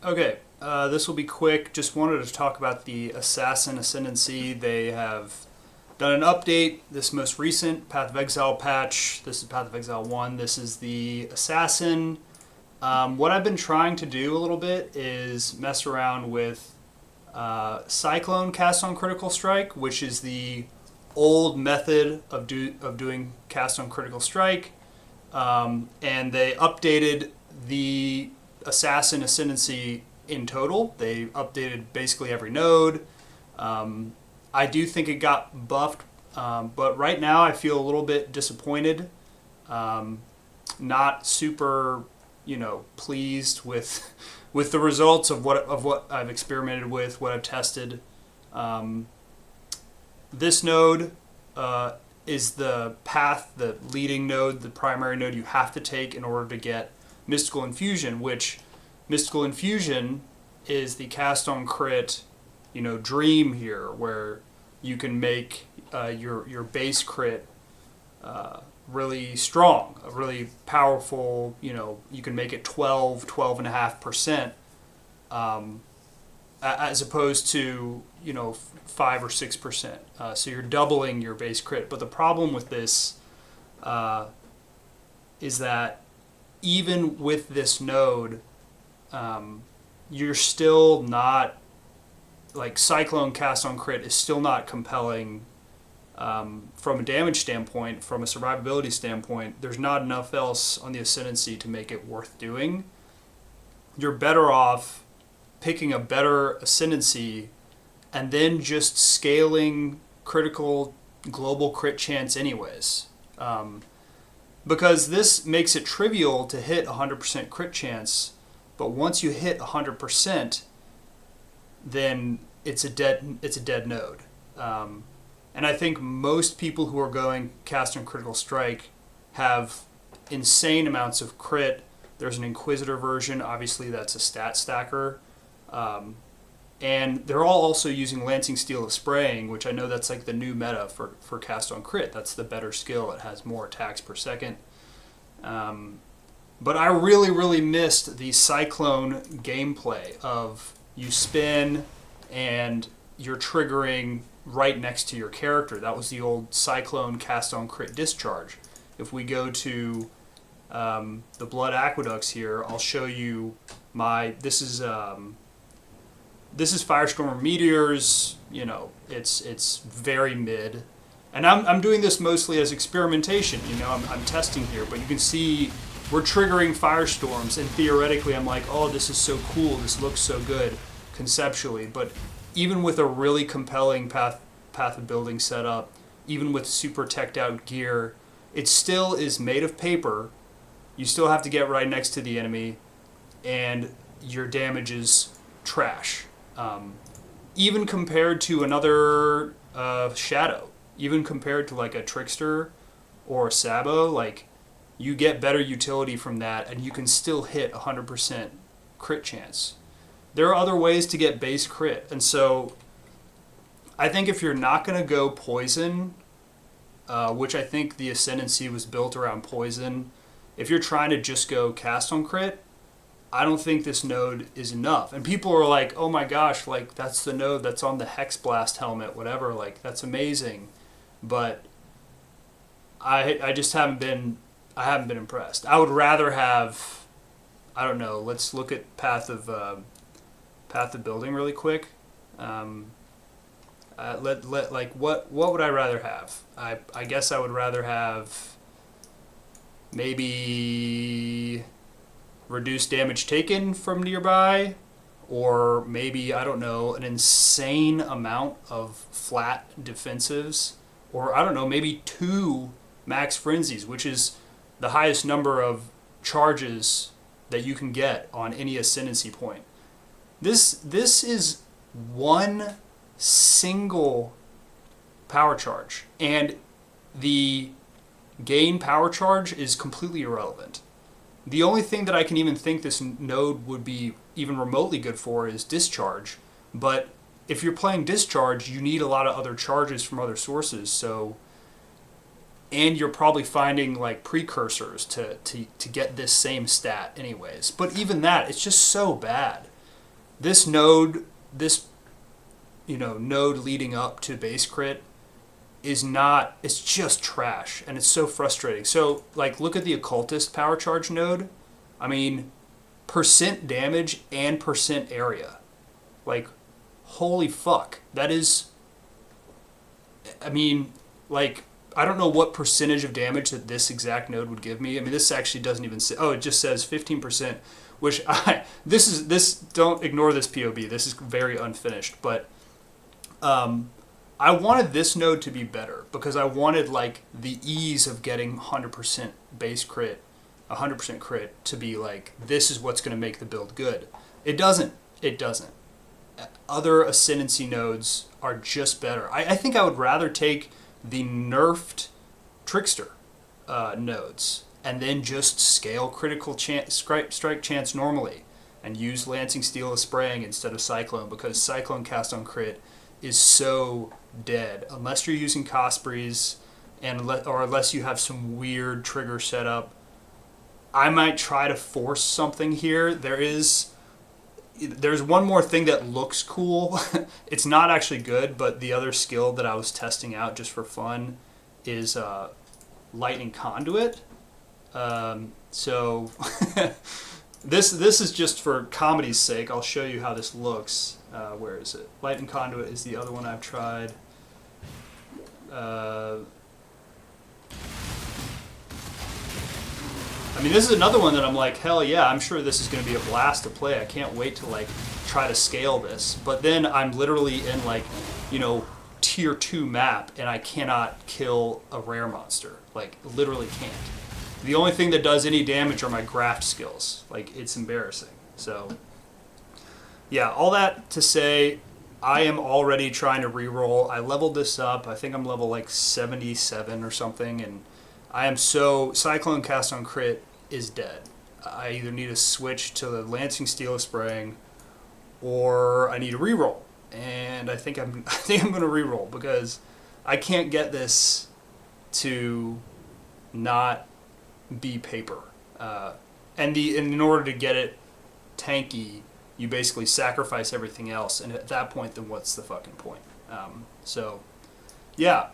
Okay, this will be quick. Just wanted to talk about the Assassin Ascendancy. They have done an update, this most recent Path of Exile patch. This is Path of Exile 1. This is the Assassin. What I've been trying to do a little bit is mess around with Cyclone cast on Critical Strike, which is the old method of doing cast on Critical Strike. And they updated the Assassin Ascendancy in total. They updated basically every node. I do think it got buffed, but right now I feel a little bit disappointed. Not super, pleased with the results of what I've experimented with, what I've tested. This node is the path, the leading node, the primary node you have to take in order to get Mystical Infusion, which Mystical Infusion is the cast on crit, dream here, where you can make your base crit really strong, really powerful. You can make it 12.5%, as opposed to 5 or 6%. So you're doubling your base crit. But the problem with this is that even with this node, you're still not, like, Cyclone cast on crit is still not compelling from a damage standpoint, from a survivability standpoint. There's not enough else on the Ascendancy to make it worth doing. You're better off picking a better Ascendancy and then just scaling critical global crit chance anyways. Because this makes it trivial to hit 100% crit chance, but once you hit 100%, then it's a dead node. And I think most people who are going cast on Critical Strike have insane amounts of crit. There's an Inquisitor version, obviously that's a stat stacker. And they're all also using Lancing Steel of Spraying, which I know that's like the new meta for cast on crit. That's the better skill. It has more attacks per second. But I really, really missed the Cyclone gameplay of you spin and you're triggering right next to your character. That was the old Cyclone cast on crit discharge. If we go to the Blood Aqueducts here, I'll show you this is Firestorm Meteors. It's very mid, and I'm doing this mostly as experimentation. I'm testing here, but you can see we're triggering firestorms, and theoretically I'm like, oh, this is so cool, this looks so good conceptually. But even with a really compelling path of building setup, even with super teched out gear, it still is made of paper. You still have to get right next to the enemy, and your damage is trash. Even compared to another Shadow, even compared to like a Trickster or a Sabo, like, you get better utility from that, and you can still hit 100% crit chance. There are other ways to get base crit, and so I think if you're not going to go poison, which I think the Ascendancy was built around poison, if you're trying to just go cast on crit, I don't think this node is enough. And people are like, oh my gosh, like, that's the node that's on the Hex Blast helmet, whatever, like, that's amazing. But I just haven't been impressed. I would rather have, I don't know, let's look at Path of Building really quick. What would I rather have? I guess I would rather have maybe reduce damage taken from nearby, or maybe, I don't know, an insane amount of flat defensives, or I don't know, maybe 2 max frenzies, which is the highest number of charges that you can get on any Ascendancy point. This is one single power charge, and the gain power charge is completely irrelevant. The only thing that I can even think this node would be even remotely good for is discharge, but if you're playing discharge, you need a lot of other charges from other sources, so, and you're probably finding like precursors to get this same stat anyways. But even that, it's just so bad. this node, this node leading up to base crit is not, it's just trash, and it's so frustrating. So like, look at the occultist power charge node. I mean, percent damage and percent area. Like, holy fuck. That is, I mean, like, I don't know what percentage of damage that this exact node would give me. I mean, this actually doesn't even say, oh, it just says 15%, which don't ignore this POB. This is very unfinished, but I wanted this node to be better because I wanted like the ease of getting 100% base crit, 100% crit to be like, this is what's going to make the build good. It doesn't. Other ascendancy nodes are just better. I think I would rather take the nerfed trickster nodes and then just scale critical strike chance normally and use Lancing Steel of Spraying instead of Cyclone, because Cyclone cast on crit is so dead unless you're using Cospreys or unless you have some weird trigger setup. I might try to force something here. There's one more thing that looks cool. It's not actually good, but the other skill that I was testing out just for fun is Lightning Conduit. So this is just for comedy's sake. I'll show you how this looks. Where is it? Lightning Conduit is the other one I've tried. I mean, this is another one that I'm like, hell yeah, I'm sure this is going to be a blast to play. I can't wait to like try to scale this. But then I'm literally in like, tier 2 map and I cannot kill a rare monster. Like, literally can't. The only thing that does any damage are my graft skills. Like, it's embarrassing. So, yeah, all that to say, I am already trying to reroll. I leveled this up. I think I'm level like 77 or something, and I am Cyclone cast on crit is dead. I either need to switch to the Lancing Steel of Spraying, or I need a reroll. And I think I'm going to reroll because I can't get this to not be paper. And in order to get it tanky, you basically sacrifice everything else, and at that point, then what's the fucking point? So, yeah.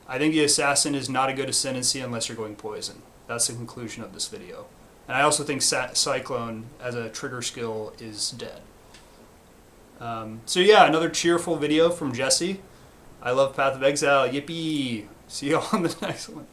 I think the Assassin is not a good ascendancy unless you're going poison. That's the conclusion of this video. And I also think Cyclone as a trigger skill is dead. So yeah, another cheerful video from Jesse. I love Path of Exile. Yippee! See you all on the next one.